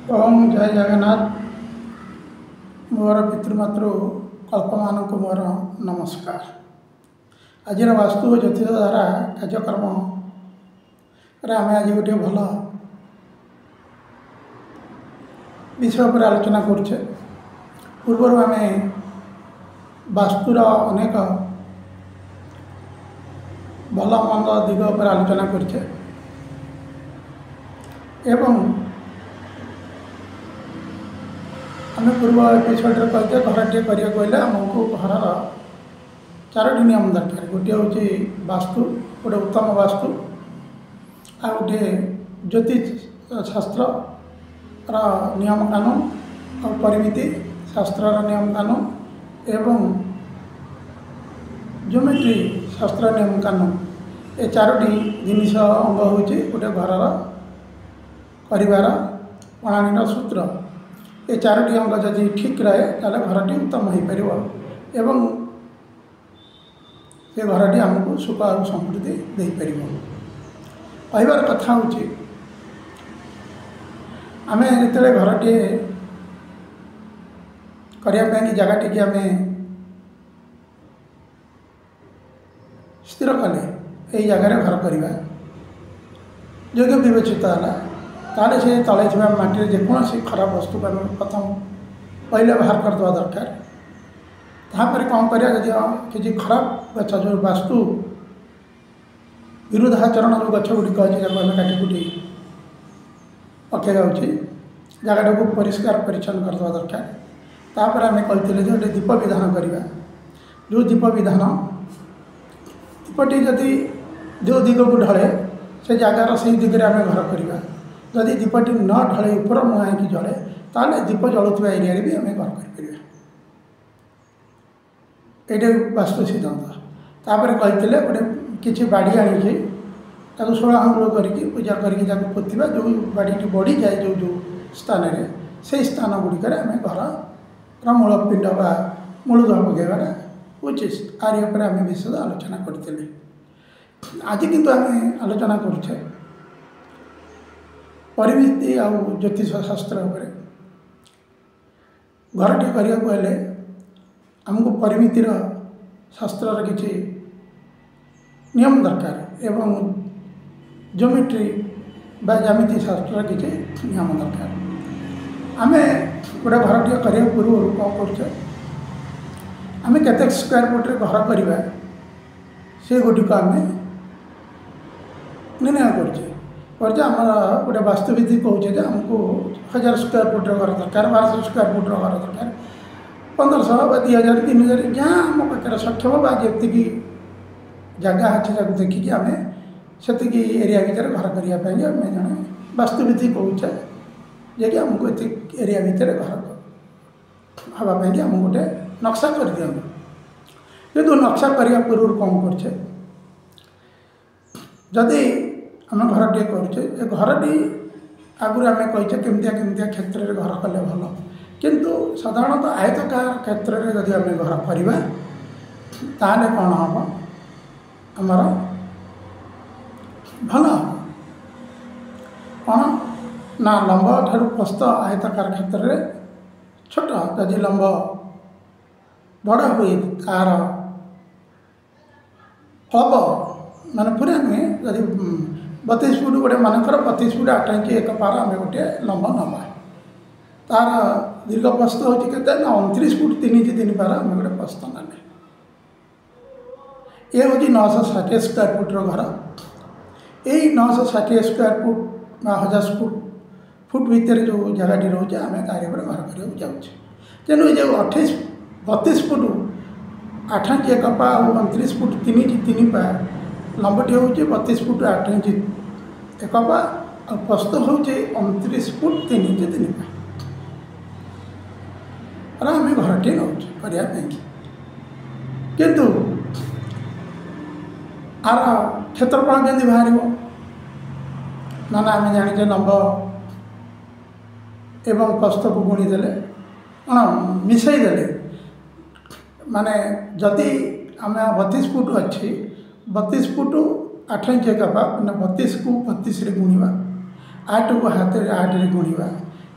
ओम जय जगन्नाथ। मोर पितृमातृ कल्पमान को मोर नमस्कार। आज वास्तु और ज्योतिष द्वारा कार्यक्रम आम आज गोटे भल विषय पर आलोचना करुचे। पूर्वर आम वास्तुर अनेक भल मंद दिग पर आलोचना करुचे एवं आम पूर्व एपिसोड कहते घरटे करा आमको घर चारोटी नियम दरकार। गोटे हूँ वास्तु, गोटे उत्तम वास्तु, आ गोटे ज्योतिष शास्त्र नियम कानून और परिमिति शास्त्र नियम कानून एवं ज्योमेट्री शास्त्र नियम कानून, ये चारोटी जिनिस अंग हूँ गोटे घर कर प्रणालीर सूत्र। ये चारोटी अंग जदि ठीक रहे ताले घरटी उत्तम हो पार एवं से घरटी आमको सुख और समृद्धि दे पार। कहबार कथा हूँ आम जो घरटे करने जगह टी आम स्थिर कले यही जगार घर करवा योग्य विवेचित है ताले से तले माटी जेकोसी खराब वस्तु को प्रथम पहले बाहर करदे दरकार। तापर कौन कर किसी खराब गच जो वास्तु विरुद्धाचरण जो गच गुड़िक अच्छे आम काटिकुटी पकेगा जगह को परिष्कार परिच्छन्न करदे दरकार। तापर आम कहते जो दीप विधान करवा जो दीप विधान दीपटी जदि जो दिग को ढले से जगार से दिगरे आम घर करवा। जदि दीपटी न ढले ऊपर मुहां कि जले ताले दीप जलुवा एरिया भी आम घर कर ये वास्तु सिद्धांत। तापर कहते गोटे किसी बाड़ी आनी 16 आंगुल करके पूजा करके पोता जो बाड़ी बढ़ी जाए जो जो स्थान से स्थान गुड़िक आम घर मूल पिंड बा मूलधुआ पकड़ा उचित आर आम विशद आलोचना करते। आज किंतु आम आलोचना करुचे परिमिति आ ज्योतिष शास्त्र घरटी करने आमको परिमितिर शास्त्र किसी नियम दरकार एवं ज्योमेट्री बा ज्यामिति शास्त्र किसी नियम दरकार। आम गोटे घरटे करने पूर्व कौन कर आम केते स्क्वायर फुट घर करवा से गुटिक आम निर्णय कर आम गोटे वास्तुविधि कहे आमको 1000 स्क्वायर फुट घर दरकार, 1200 स्क्वायर फुट घर दरकार, 1500 बा 2000 3000 जहाँ आम पाखे सक्षम बा जी जगह अच्छे देखिकी आम से एरिया भितर घर करने आम जड़े वास्तुविधि कहे जे आमको ये एरिया भितर घर हाँपाई आम गोटे नक्शा कर दिखाँ। जो नक्शा करने पूर्व कौन करछे जदि आम घरटे करुचे घरटी आगुरी आम कहीचे केमतिया क्षेत्र में घर कले भल किंतु साधारणतः आयतकार क्षेत्र में जदि आम घर करवा ताले कौन हम आमर भल कौन ना लंब ठार प्रस्थ आयतकार क्षेत्र में छोट जदि लंब बड़ हुए तार अब मान पूरा नुहे जदि 32 फुट गोटे मानकर 32 फुट 8 इंच 1 पार आम गोटे लंब नवा तार दीर्घ प्रस्थ हूँ के 29 फुट 3 इंच 3 पार आम गोटे प्रस्थ ना ये हूँ 960 स्क्वायर फुट्र घर। यही 960 स्क्वायर फुट 1000 फुट भितर जो जगह रोचे आम तार घर कर जाऊे तेणु जो 32 फुट 8 इंच 1 पा 29 फुट 3 इंच 3 पा लंबटी हूँ 32 फुट 8 इंच 1 पा और प्रस्थ हूँ 29 फुट 3 इंच 3 पा आम घरटे नौ करने किंतु आर क्षेत्रफल केमती बाहर ना आम जाने लंब एवं प्रस्थ को गुणीदे कौन मिसईदे माने जदि आम 32 फुट अच्छी 32 फुट 8 इंच 1 पा 32 को 32 गुणवा 8 को हाथ 8 गुणवा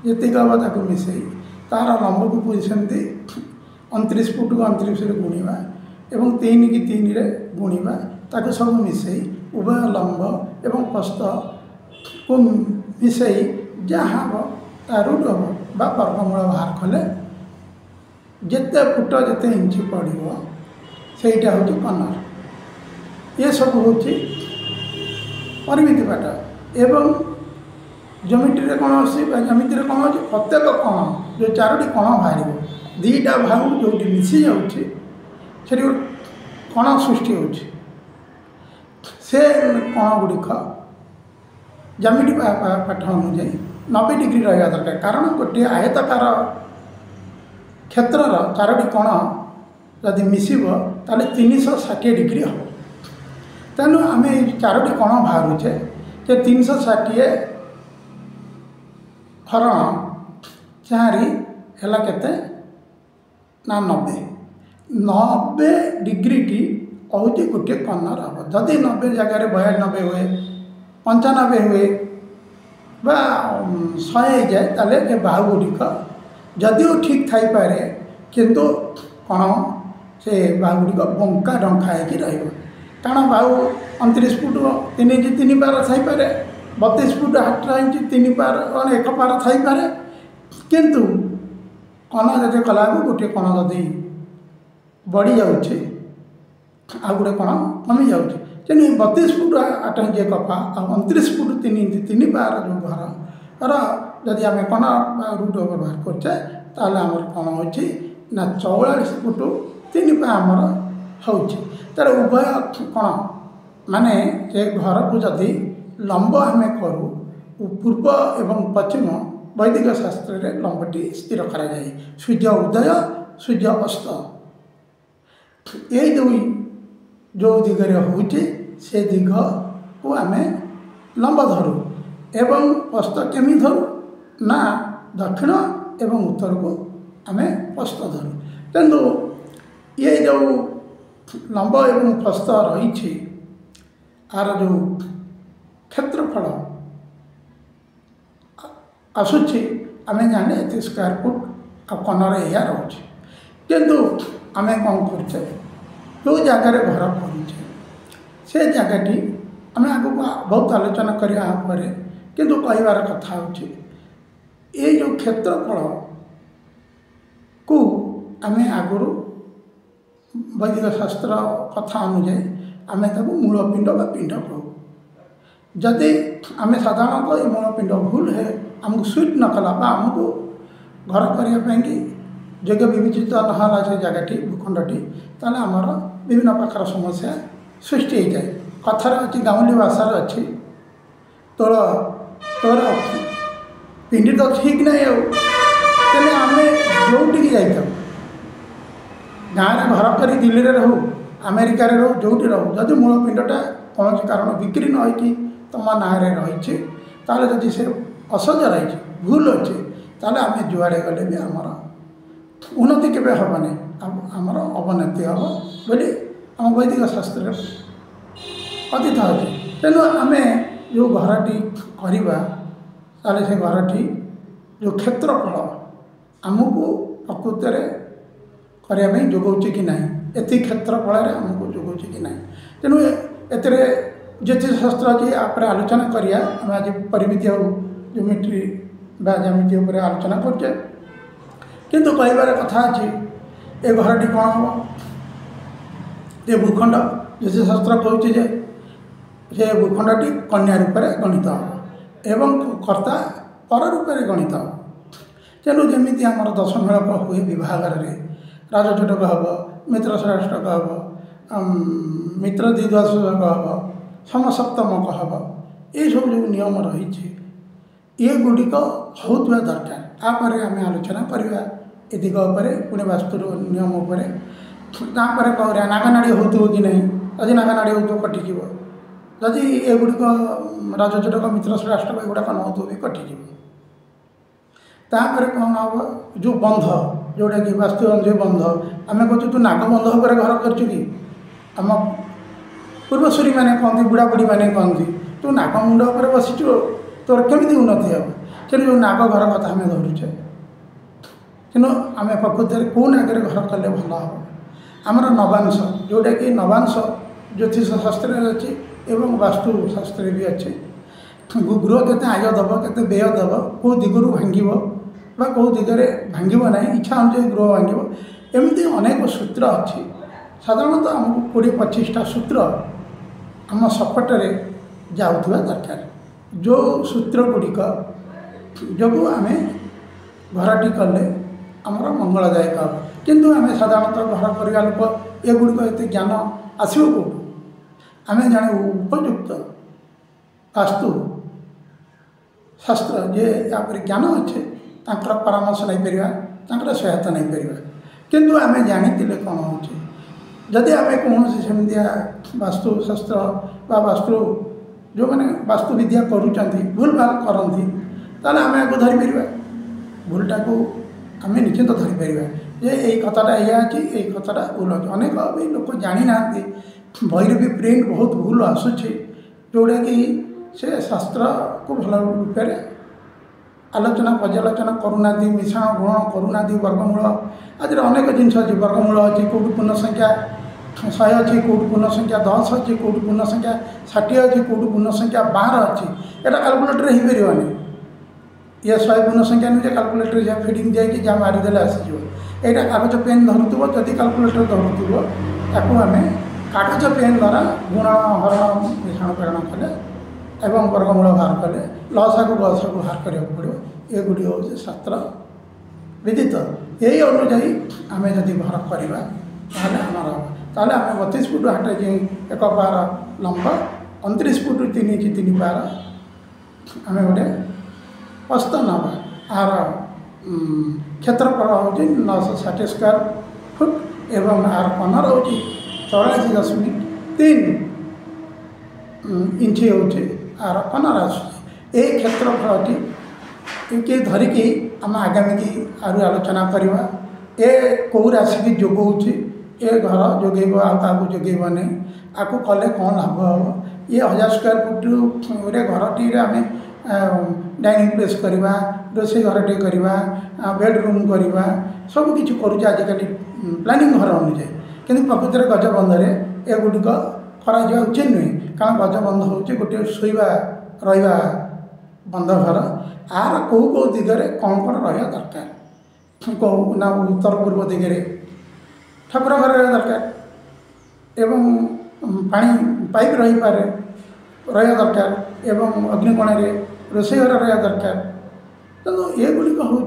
ଯେତିକି ହେବ ତାକୁ ମିଶାଇ ତାର ଲମ୍ବକୁ ପୁଣି ସେମିତି 29 ଫୁଟକୁ 29ରେ ଗୁଣିବା ଏବଂ 3 କି 3ରେ ଗୁଣିବା, ତାକୁ ସବୁ ମିଶାଇ ଉଭୟ ଲମ୍ବ ଏବଂ ପ୍ରସ୍ଥକୁ ମିଶାଇ ଯାହା ହେବ ତା ରୁଟ୍ ହେବ ବା ବର୍ଗମୂଳ ବାହାର କଲେ ଯେତେ ଫୁଟ ଯେତେ ଇଞ୍ଚ ପଡ଼ିବ ସେଇଟା ହେଉଛି କର୍ଣ୍ଣର। ଏସବୁ ହେଉଛି ପରିମିତି ପାଠ। ଏବଂ ଜ୍ୟାମିତିରେ କ'ଣ ଅଛି ବା ଜ୍ୟାମିତିରେ କ'ଣ ଅଛି, ପ୍ରତ୍ୟେକ କୋଣ ଯେଉଁ 4ଟି କୋଣ ବାହାରିବ, 2ଟା ଭାଗ ଯେଉଁଠି ମିଶି ଯାଉଛି ସେଠି କୋଣ ସୃଷ୍ଟି ହେଉଛି। ସେ କୋଣ ଗୁଡ଼ିକ ଜ୍ୟାମିତି ପାଠ ଅନୁଯାୟୀ 90 ଡିଗ୍ରୀ ରହିବା ଦରକାର। କାରଣ ଗୋଟିଏ ଆୟତାକାର କ୍ଷେତ୍ରର 4ଟି କୋଣ ଯଦି ମିଶିବ ତାହେଲେ 360 ଡିଗ୍ରୀ ହେବ। ତେଣୁ ଆମେ ଏଇ 4ଟି କୋଣ ବାହାରୁଛେ ଯେ 360 ହରଣ 4 ହେଲା କେତେ ନା 90 ଡିଗ୍ରୀଟି ହେଉଛି ଗୋଟିଏ କର୍ଣ୍ଣର ହେବ। ଯଦି 90 ଜାଗାରେ 92 ହୁଏ, 95 ହୁଏ ବା 100 ହେଇଯାଏ ତାହେଲେ ଏ ବାହୁ ଗୁଡ଼ିକ ଯଦିଓ ଠିକ୍ ଥାଇପାରେ କିନ୍ତୁ କ'ଣ ସେ ବାହୁ ଗୁଡ଼ିକ ବଙ୍କା ଡଙ୍କା ହେଇକି ରହିବ। କାରଣ ବାହୁ 29 ଫୁଟ 3 ଇଞ୍ଚ 3 ପାର ଥାଇପାରେ, 32 ଫୁଟ 8 ଇଞ୍ଚ 3 ପାର 1 ପାର ଥାଇପାରେ, କିନ୍ତୁ କୋଣ ଯଦି କଲାବେଳକୁ ଗୋଟିଏ କୋଣ ଯଦି ବଢ଼ି ଯାଉଛି ଆଉ ଗୋଟେ କୋଣ କମି ଯାଉଛି। ତେଣୁ 32 ଫୁଟ 8 ଇଞ୍ଚ 1 ପା ଆଉ 29 ଫୁଟ 3 ଇଞ୍ଚ 3 ପାର ଯେଉଁ ଘରର ଯଦି ଆମେ କୋଣ ରୁଟ୍ ବ୍ୟବହାର କରୁଛେ ତାହେଲେ ଆମର କ'ଣ ହେଉଛି ନା 44 ଫୁଟ 3 ପା ଆମର ହେଉଛି। ତା'ର ଉଭୟ କ'ଣ ମାନେ ସେ ଘରକୁ ଯଦି ଲମ୍ବ ଆମେ କରୁ, ପୂର୍ବ ଏବଂ ପଶ୍ଚିମ ବୈଦିକ ଶାସ୍ତ୍ରରେ ଲମ୍ବଟି ସ୍ଥିର କରାଯାଏ। ସୂର୍ଯ୍ୟ ଉଦୟ ସୂର୍ଯ୍ୟ ଅସ୍ତ ଏଇ ଦୁଇ ଯେଉଁ ଦିଗରେ ହେଉଛି ସେ ଦିଗକୁ ଆମେ ଲମ୍ବ ଧରୁ ଏବଂ ପ୍ରସ୍ଥ କେମିତି ଧରୁ ନା ଦକ୍ଷିଣ ଏବଂ ଉତ୍ତରକୁ ଆମେ ପ୍ରସ୍ଥ ଧରୁ। କିନ୍ତୁ ଇଏ ଯେଉଁ ଲମ୍ବ ଏବଂ ପ୍ରସ୍ଥ ରହିଛି ଆର ଯେଉଁ କ୍ଷେତ୍ରଫଳ ଆସୁଛି ଆମେ ଜାଣିଲେ ଏତେ ସ୍କୋୟାର ଫୁଟ ଆଉ କୋଣରେ ଏଇଆ ରହୁଛି। କିନ୍ତୁ ଆମେ କ'ଣ କରୁଛେ, ଯେଉଁ ଜାଗାରେ ଘର କରୁଛେ ସେ ଜାଗାଟି ଆମେ ଆଗକୁ ବହୁତ ଆଲୋଚନା କରିବା ପରେ, କିନ୍ତୁ କହିବାର କଥା ହେଉଛି ଏଇ ଯେଉଁ କ୍ଷେତ୍ରଫଳକୁ ଆମେ ଆଗରୁ ବୈଦିକ ଶାସ୍ତ୍ର କଥା ଅନୁଯାୟୀ ଆମେ ତାକୁ ମୂଳପିଣ୍ଡ ବା ପିଣ୍ଡ କହୁ। ଯଦି ଆମେ ସାଧାରଣତଃ ଏ ମୂଳପିଣ୍ଡ ଭୁଲ ହେ ଆମକୁ ସୁଇଟ୍ ନ କଲା ବା ଆମକୁ ଘର କରିବା ପାଇଁକି ଯୋଗ୍ୟ ବିବେଚିତ ନହେଲା ସେ ଜାଗାଟି ଭୂଖଣ୍ଡଟି, ତାହେଲେ ଆମର ବିଭିନ୍ନ ପ୍ରକାର ସମସ୍ୟା ସୃଷ୍ଟି ହୋଇଯାଏ। କଥାରେ ଅଛି, ଗାଉଁଲି ଭାଷାରେ ଅଛି, ତୋର ପିଣ୍ଡି ତ ଠିକ୍ ନାହିଁ ଆଉ। ତେଣୁ ଆମେ ଯେଉଁଠିକି ଯାଇଥାଉ, ଗାଁରେ ଘର କରି ଦିଲ୍ଲୀରେ ରହୁ, ଆମେରିକାରେ ରହୁ, ଯେଉଁଠି ରହୁ, ଯଦି ମୂଳ ପିଣ୍ଡଟା କୌଣସି କାରଣ ବିକ୍ରି ନ ହେଇକି ତୁମ ନାଁରେ ରହିଛି, ତାହେଲେ ଯଦି ସେ ଅସଜ ରହିଛି, ଭୁଲ ଅଛି, ତାହେଲେ ଆମେ ଯୁଆଡ଼େ ଗଲେ ବି ଆମର ଉନ୍ନତି କେବେ ହେବନି, ଆମର ଅବନତି ହେବ ବୋଲି ଆମ ବୈଦିକ ଶାସ୍ତ୍ରରେ କଥିତ ଅଛି। ତେଣୁ ଆମେ ଯେଉଁ ଘରଟି କରିବା ତାହେଲେ ସେ ଘରଟି ଯେଉଁ କ୍ଷେତ୍ରଫଳ ଆମକୁ ପ୍ରକୃତରେ କରିବା ପାଇଁ ଯୋଗାଉଛି କି ନାହିଁ, ଏତିକି କ୍ଷେତ୍ରଫଳରେ ଆମକୁ ଯୋଗାଉଛି କି ନାହିଁ। ତେଣୁ ଏଥିରେ ଜ୍ୟୋତିଷଶାସ୍ତ୍ର ଅଛି, ଉପରେ ଆଲୋଚନା କରିବା। ଆମେ ଆଜି ପରିମିତି ଆଉ ଜ୍ୟୋମେଟ୍ରି ବା ଜ୍ୟାମିତି ଉପରେ ଆଲୋଚନା କରୁଛେ। କିନ୍ତୁ କହିବାର କଥା ଅଛି ଏ ଘରଟି କ'ଣ ହେବ, ଏ ଭୂଖଣ୍ଡ ଜ୍ୟୋତିଷଶାସ୍ତ୍ର କହୁଛି ଯେ ସେ ଭୂଖଣ୍ଡଟି କନ୍ୟା ରୂପରେ ଗଣିତ ହେବ ଏବଂ କର୍ତ୍ତା ପର ରୂପରେ ଗଣିତ ହେବ। ତେଣୁ ଯେମିତି ଆମର ଦଶମେଳକ ହୁଏ ବିବାହଘରରେ, ରାଜଚୋଟକ ହେବ, ମିତ୍ର ଷଷ୍ଠକ ହେବ, ମିତ୍ର ଦ୍ୱିଦ୍ୱାଦଶକ ହେବ, ସମସପ୍ତମକ ହେବ, ଏସବୁ ଯେଉଁ ନିୟମ ରହିଛି ଏଗୁଡ଼ିକ ହେଉଥିବା ଦରକାର। ତାପରେ ଆମେ ଆଲୋଚନା କରିବା ଏ ଦିଗ ଉପରେ, ପୁଣି ବାସ୍ତୁର ନିୟମ ଉପରେ। ତାପରେ କହିବା ନାଗନାଡ଼ି ହେଉଥିବ କି ନାହିଁ, ଯଦି ନାଗନାଡ଼ି ହେଉଥିବ କଟିଯିବ, ଯଦି ଏଗୁଡ଼ିକ ରାଜଚୋଟକ ମିତ୍ର ଷଷ୍ଠକ ଏଗୁଡ଼ାକ ନ ହେଉଥିବ ବି କଟିଯିବ। ତାପରେ କ'ଣ ହେବ, ଯେଉଁ ବନ୍ଧ ଯେଉଁଟାକି ବାସ୍ତୁ ଅନୁଯାୟୀ ବନ୍ଧ, ଆମେ କହୁଛୁ ତୁ ନାଗବନ୍ଧ ଉପରେ ଘର କରିଛୁ କି, ଆମ ପୂର୍ବସୂରୀମାନେ କହନ୍ତି, ବୁଢ଼ାବୁଢ଼ୀମାନେ କହନ୍ତି ତୁ ନାଗମୁଣ୍ଡ ଉପରେ ବସିଛୁ, ତୋର କେମିତି ଉନ୍ନତି ହେବ। तेणु जो नाग घर कथा आम धरुचे कि आम प्रकृत में कौ नागर घर कले भल हम आमर नवांश जोटा कि नवांश ज्योतिष शास्त्र अच्छी एवं वास्तु शास्त्र भी अच्छे गृह केते आय दब केते व्यय दब कौ दिगरू भांग कौ दिगरे भांग ना इच्छा अनुसार गृह भांग एमती अनेक सूत्र अच्छी साधारणतः आमको 20-25टा सूत्र आम सपटे जाऊा दरकार जो सूत्र गुड़िक जो आम घरटी कले आमर मंगलदायक हम किंतु आम साधारणतः घर करवा लोक एगुड़िक एत ज्ञान आसो कौटू आम जाने उपयुक्त वास्तु शास्त्र जे यापर ज्ञान अच्छे तांकर परामर्श नहीं पार सहायता नहीं पार किंतु आम जानी कौन हो जदि आम कौन सेमतिया वास्तुशास्त्र वास्तु जो मैंने वास्तु विद्या करुँच भूल भाल करती ताले आम आपको धरीपर भूलटा को आम निश्चित धरीपर जे यही कथाटा या अच्छी कथाटा भूल अच्छे अनेक भी लोग जानी ना बही भी प्रिंट बहुत भूल आसूँ जोटा कि से शास्त्र को भल रूप आलोचना पर्यालोचना करूना मिश्रण गुण करूना वर्गमूल आज अनेक जिन अच्छी वर्गमूल अच्छी कौट पूर्ण संख्या 100 अच्छी कौट पूर्ण संख्या 10 अच्छी कौट पूर्ण संख्या 60 अच्छी कौट पूर्ण संख्या 12 अच्छी यहाँ काल्कुलेटर हो पारे ये 100 पूर्ण संख्या नुजे काल्कुलेटर जहाँ फिटिंग जाकि जहाँ मारिदे आसीज यहाँ कागज पेन धरुव जदि काल्कुलेटर धरुव ताकू आम कागज पेन द्वारा गुणन हरण मिश्रण प्रेरण कले एवं वर्गमूल बाहर कले लसा को गसा को बाहर करा पड़ो ये गुड़ी हूँ शास्त्र विदित यही अनुजाई आम जदि घर करवा ताल आम 32 फुट हाट जी 1 पार लंबा 29 फुट 3 इंच 3 पार आम गोटे प्रस्त नवा आर क्षेत्रफल हूँ 960 स्क्वायर फुट एवं आर कनर हूँ 84.3 इंच हो आर कनर आसुचे ये क्षेत्रफल के धरिकी आम आगामी की आरु आलोचना करवा ए कौ राशि की जोग हो घर जोगेब आगे जोगेब नहीं आपको कले कौन लाभ हम ये 1000 स्क्वायर फुट घरटी आम डाइनिंग प्लेस करवा रोसे घरटे करवा बेडरूम करवा सबकि करुचे आजिकल प्लानिंग घर अनुजाई कि प्रकृत में गजबंधे एगुड़िक करा उचित नुहे कारण गजबंध हूँ गोटे शोवा रहा बंध घर आर कौ कौ दिगरे कौन कौन रहा दरकार कौ ना उत्तर पूर्व दिगरे ठाकुर घर रहा दरकार एवं पानी पाइप रही पारे रहा दरकार एवं अग्निकोण रोसे घर रहा दरकार तेणु ये गुड़िक हूँ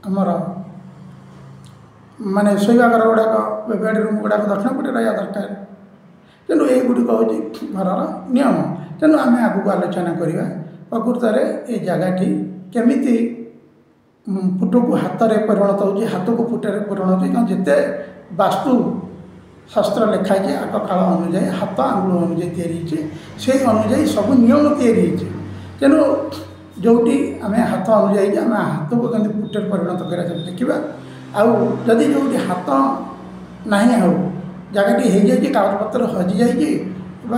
आमर माने शोवा घर गुड़ाक बेडरूम गुड़ाक दक्षिण पटे रहा दरकार तेणु ये गुड़िक हूँ घर नियम तेणु आम आगू आलोचना करवा प्रकृत में ये जगहटी केमिति फुट को हाथ में परिणत हो हाथ को फुटे परिणत हो जिते वास्तु शास्त्र लिखाई आग काल अनुजाई हाथ आंगुल अनुजाई से अनुजाई सब नियम तैयारी तेणु जोटी आम हाथ अनुजाई आम हाथ को कमी फुटे परिणत करा देखा आदि जो हाथ ना हो जगहटी हो जाए कागजपत्र हजि जाए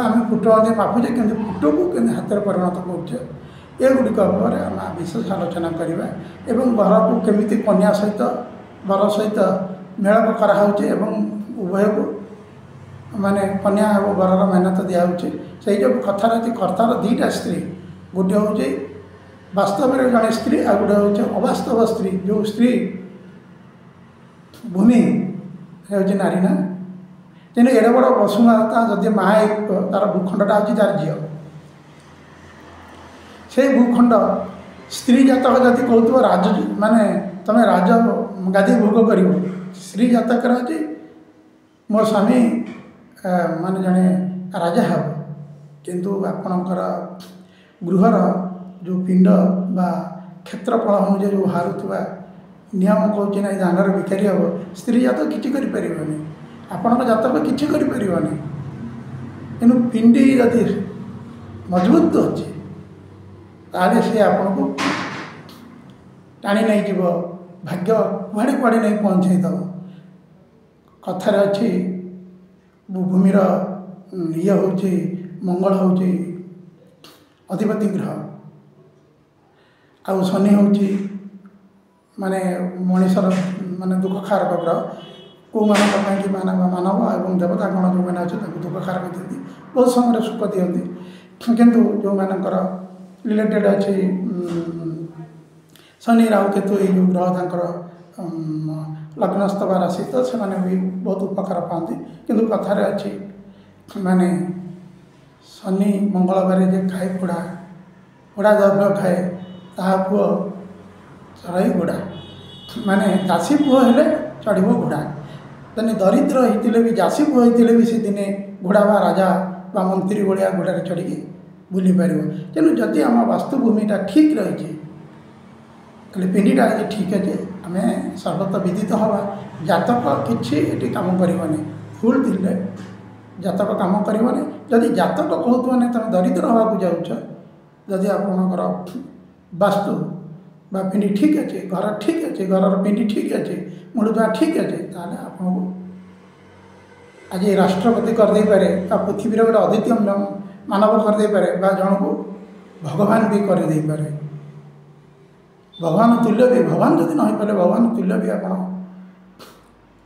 आम फुट अनुजाई मापुचे कि फुट को कमी हाथ में परिणत करुचे ये गुड़िक आम विशेष आलोचना करवा एवं घर को केमिति कन्या सहित वर सहित मेलप कराऊे उभय को माने कन्या और वरर मान्यता दिखाऊे से जो कथार कर्तार 2टा स्त्री गोटे हूँ वास्तव में जड़े स्त्री आ गोटे हूँ अवास्तव स्त्री जो स्त्री भूमि हूँ नारी ना तेणु एड़े बड़ वसुमाता जदि माँ तार भूखंडटा हूँ तार झील से भूखंड स्त्री जातक जदि कहूब राज माने तमें राज गादी भोग कर स्त्री जातक मो स्वामी माने जड़े राजा हे किंतु आपणकर गृहर जो पिंड बा क्षेत्रफल अनुजाई जो हारुवा नियम कौच ना दांडर भिखारी हम स्त्री जातक किसी कर आपण जातक किसी कर तेणु पिंडी जदि मजबूत अच्छे ताले से आपन को टाणी नहीं जीव भाग्य कुआड़े कुआड़े नहीं पहुँचेदब कथार अच्छी भूमिर ये हूँ मंगल हूँ अधिपति ग्रह ଆଉ ଶନି ହେଉଛି ମାନେ ମଣିଷର ମାନେ ଦୁଃଖ ଖାରକ ଗ୍ରହ। କେଉଁମାନଙ୍କ ପାଇଁକି ମାନବ ଏବଂ ଦେବତାଗଣ ଯେଉଁମାନେ ଅଛନ୍ତି ତାଙ୍କୁ ଦୁଃଖ ଖାରକ ଦିଅନ୍ତି, ବହୁତ ସମୟରେ ସୁଖ ଦିଅନ୍ତି। କିନ୍ତୁ ଯେଉଁମାନଙ୍କର ରିଲେଟେଡ଼ ଅଛି ଶନି ରାହୁ କେତୁ ଏଇ ଯେଉଁ ଗ୍ରହ ତାଙ୍କର ଲଗ୍ନସ୍ଥ ବା ରାଶି, ତ ସେମାନେ ବି ବହୁତ ଉପକାର ପାଆନ୍ତି। କିନ୍ତୁ କଥାରେ ଅଛି ମାନେ ଶନି ମଙ୍ଗଳବାର ଯେ ଖାଏ ଘୋଡ଼ା, ଘୋଡ଼ା ଦ୍ରବ୍ୟ ଖାଏ ତାହା ପୁଅ ଚଢ଼ାଇ ଘୋଡ଼ା, ମାନେ ଚାଷୀ ପୁଅ ହେଲେ ଚଢ଼ିବ ଘୋଡ଼ା। ତେଣୁ ଦରିଦ୍ର ହେଇଥିଲେ ବି ଚାଷୀ ପୁଅ ହେଇଥିଲେ ବି ସେ ଦିନେ ଘୋଡ଼ା ବା ରାଜା ବା ମନ୍ତ୍ରୀ ଭଳିଆ ଘୋଡ଼ାରେ ଚଢ଼ିକି ବୁଲି ପାରିବ। ତେଣୁ ଯଦି ଆମ ବାସ୍ତୁଭୂମିଟା ଠିକ୍ ରହିଛି, ତାହେଲେ ପିଣ୍ଡିଟା ଯଦି ଠିକ୍ ଅଛି, ଆମେ ସର୍ବତ ବିଦିତ ହେବା। ଜାତକ କିଛି ଏଠି କାମ କରିବନି, ଭୁଲ ଥିଲେ ଜାତକ କାମ କରିବନି। ଯଦି ଜାତକ କହୁଥିବ ମାନେ ତୁମେ ଦରିଦ୍ର ହେବାକୁ ଯାଉଛ, ଯଦି ଆପଣଙ୍କର ବାସ୍ତୁ ବା ପିଣ୍ଡି ଠିକ୍ ଅଛି, ଘର ଠିକ୍ ଅଛି, ଘରର ପିଣ୍ଡି ଠିକ୍ ଅଛି, ମୂଳଦୁଆ ଠିକ୍ ଅଛି, ତାହେଲେ ଆପଣଙ୍କୁ ଆଜି ରାଷ୍ଟ୍ରପତି କରିଦେଇପାରେ ବା ପୃଥିବୀର ଗୋଟେ ଅଦ୍ୱିତୀୟ ମାନବ କରିଦେଇପାରେ ବା ଜଣକୁ ଭଗବାନ ବି କରିଦେଇପାରେ। ଭଗବାନ ତୁଲ୍ୟ ବି, ଭଗବାନ ଯଦି ନ ହେଇପାରିଲେ ଭଗବାନ ତୁଲ୍ୟ ବି ଆପଣ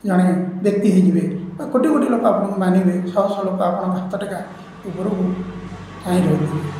ଜଣେ ବ୍ୟକ୍ତି ହେଇଯିବେ ବା କୋଟି କୋଟି ଲୋକ ଆପଣଙ୍କୁ ମାନିବେ, ଶହ ଶହ ଲୋକ ଆପଣଙ୍କ ହାତ ଟେକା ଉପରକୁ ଚାହିଁ ରହିଥିବେ।